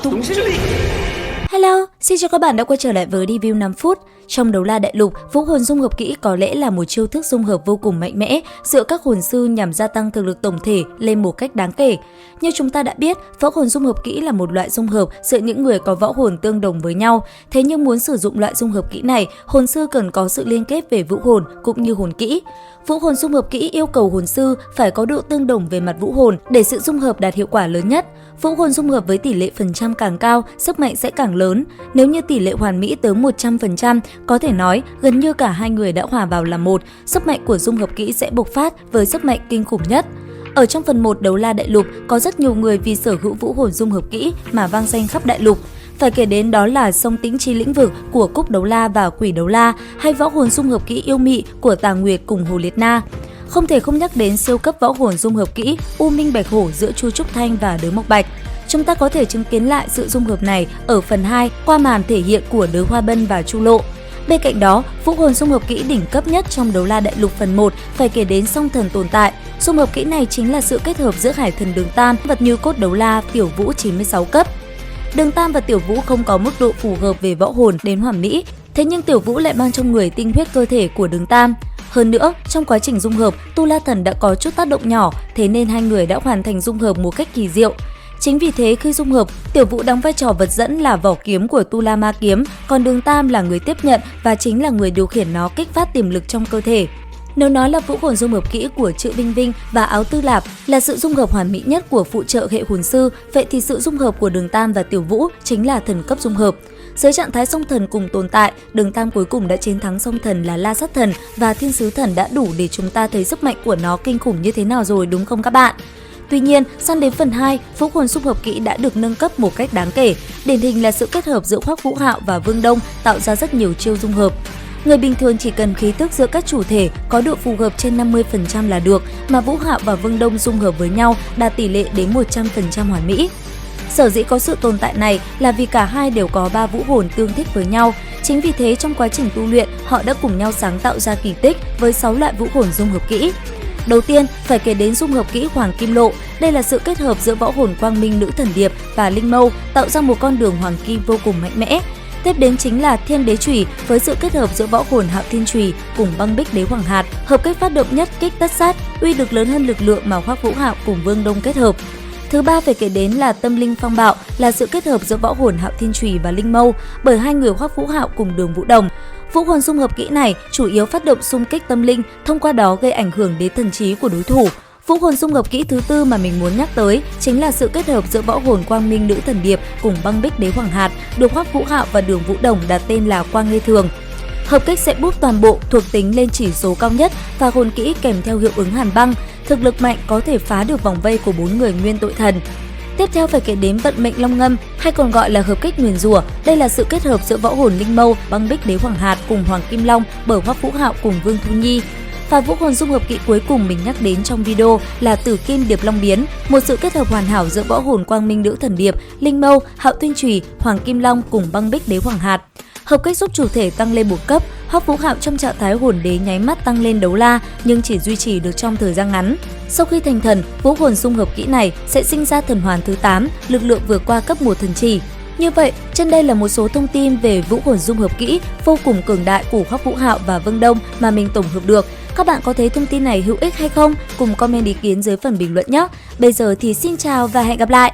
懂真理。 Hello, xin chào các bạn đã quay trở lại với review 5 phút. Trong Đấu La Đại Lục, Vũ Hồn dung hợp kỹ có lẽ là một chiêu thức dung hợp vô cùng mạnh mẽ giữa các hồn sư nhằm gia tăng thực lực tổng thể lên một cách đáng kể. Như chúng ta đã biết, võ hồn dung hợp kỹ là một loại dung hợp giữa những người có võ hồn tương đồng với nhau. Thế nhưng muốn sử dụng loại dung hợp kỹ này, hồn sư cần có sự liên kết về vũ hồn cũng như hồn kỹ. Vũ hồn dung hợp kỹ yêu cầu hồn sư phải có độ tương đồng về mặt vũ hồn để sự dung hợp đạt hiệu quả lớn nhất. Vũ hồn dung hợp với tỷ lệ phần trăm càng cao, sức mạnh sẽ càng lớn. Nếu như tỷ lệ hoàn mỹ tới 100%, có thể nói gần như cả hai người đã hòa vào làm một, sức mạnh của dung hợp kỹ sẽ bộc phát với sức mạnh kinh khủng nhất. Ở trong phần 1 Đấu La Đại Lục, có rất nhiều người vì sở hữu vũ hồn dung hợp kỹ mà vang danh khắp đại lục. Phải kể đến đó là Song Tĩnh Chi lĩnh vực của Cúc Đấu La và Quỷ Đấu La, hay võ hồn dung hợp kỹ yêu mị của Tà Nguyệt cùng Hồ Liệt Na. Không thể không nhắc đến siêu cấp võ hồn dung hợp kỹ U Minh Bạch Hổ giữa Chu Trúc Thanh và Đới Mộc Bạch. Chúng ta có thể chứng kiến lại sự dung hợp này ở phần 2 qua màn thể hiện của Đới Hoa Bân và Chu Lộ. Bên cạnh đó, vũ hồn dung hợp kỹ đỉnh cấp nhất trong Đấu La Đại Lục phần 1 phải kể đến Song Thần tồn tại. Dung hợp kỹ này chính là sự kết hợp giữa Hải Thần Đường Tam, vật như cốt Đấu La, Tiểu Vũ 96 cấp. Đường Tam và Tiểu Vũ không có mức độ phù hợp về võ hồn đến hoàn mỹ, thế nhưng Tiểu Vũ lại mang trong người tinh huyết cơ thể của Đường Tam. Hơn nữa, trong quá trình dung hợp, Tu La Thần đã có chút tác động nhỏ, thế nên hai người đã hoàn thành dung hợp một cách kỳ diệu. Chính vì thế khi dung hợp, Tiểu Vũ đóng vai trò vật dẫn là vỏ kiếm của Tu La Ma Kiếm, còn Đường Tam là người tiếp nhận và chính là người điều khiển nó kích phát tiềm lực trong cơ thể. Nếu nói là vũ hồn dung hợp kỹ của Trự Vinh Vinh và Áo Tư Lạp là sự dung hợp hoàn mỹ nhất của phụ trợ hệ hồn sư, vậy thì sự dung hợp của Đường Tam và Tiểu Vũ chính là thần cấp dung hợp. Dưới trạng thái song thần cùng tồn tại, Đường Tam cuối cùng đã chiến thắng song thần là La Sát Thần và Thiên Sứ Thần đã đủ để chúng ta thấy sức mạnh của nó kinh khủng như thế nào rồi, đúng không các bạn? Tuy nhiên, sang đến phần 2, vũ hồn dung hợp kỹ đã được nâng cấp một cách đáng kể. Điển hình là sự kết hợp giữa Hoắc Vũ Hạo và Vương Đông tạo ra rất nhiều chiêu dung hợp. Người bình thường chỉ cần khí tức giữa các chủ thể có độ phù hợp trên 50% là được, mà Vũ Hạo và Vương Đông dung hợp với nhau đạt tỷ lệ đến 100% hoàn mỹ. Sở dĩ có sự tồn tại này là vì cả hai đều có 3 vũ hồn tương thích với nhau. Chính vì thế trong quá trình tu luyện, họ đã cùng nhau sáng tạo ra kỳ tích với 6 loại vũ hồn dung hợp kỹ. Đầu tiên, phải kể đến dung hợp kỹ Hoàng Kim Lộ. Đây là sự kết hợp giữa võ hồn Quang Minh Nữ Thần Điệp và Linh Mâu tạo ra một con đường hoàng kim vô cùng mạnh mẽ. Tiếp đến chính là Thiên Đế Chủy với sự kết hợp giữa võ hồn Hạo Thiên Chủy cùng Băng Bích Đế Hoàng Hạt, hợp cách phát động nhất kích tất sát, uy lực lớn hơn lực lượng mà Hoắc Vũ Hạo cùng Vương Đông kết hợp. Thứ ba phải kể đến là Tâm Linh Phong Bạo, là sự kết hợp giữa võ hồn Hạo Thiên Chủy và Linh Mâu bởi hai người Hoắc Vũ Hạo cùng Đường Vũ Đồng. Vũ hồn dung hợp kỹ này chủ yếu phát động xung kích tâm linh, thông qua đó gây ảnh hưởng đến thần trí của đối thủ. Vũ hồn dung hợp kỹ thứ tư mà mình muốn nhắc tới chính là sự kết hợp giữa võ hồn Quang Minh Nữ Thần Điệp cùng Băng Bích Đế Hoàng Hạt, được Hoắc Vũ Hạo và Đường Vũ Đồng đặt tên là Quang Lê Thường. Hợp kích sẽ boost toàn bộ thuộc tính lên chỉ số cao nhất và hồn kỹ kèm theo hiệu ứng hàn băng, thực lực mạnh có thể phá được vòng vây của 4 người nguyên tội thần. Tiếp theo phải kể đến vận mệnh long ngâm, hay còn gọi là hợp kích nguyền rủa. Đây là sự kết hợp giữa võ hồn Linh Mâu, Băng Bích Đế Hoàng Hạt cùng Hoàng Kim Long bởi Hoắc Vũ Hạo cùng Vương Thu Nhi. Và vũ hồn dung hợp kỹ cuối cùng mình nhắc đến trong video là Tử Kim Điệp Long Biến, một sự kết hợp hoàn hảo giữa võ hồn Quang Minh Nữ Thần Điệp, Linh Mâu, Hạo Thiên Chủy, Hoàng Kim Long cùng Băng Bích Đế Hoàng Hạt. Hợp kích giúp chủ thể tăng lên một cấp, Hoắc Vũ Hạo trong trạng thái hồn đế nháy mắt tăng lên đấu la nhưng chỉ duy trì được trong thời gian ngắn. Sau khi thành thần, vũ hồn dung hợp kỹ này sẽ sinh ra thần hoàn thứ 8, lực lượng vượt qua cấp 1 thần chỉ. Như vậy, trên đây là một số thông tin về vũ hồn dung hợp kỹ vô cùng cường đại của Hoắc Vũ Hạo và Vương Đông mà mình tổng hợp được. Các bạn có thấy thông tin này hữu ích hay không? Cùng comment ý kiến dưới phần bình luận nhé. Bây giờ thì xin chào và hẹn gặp lại!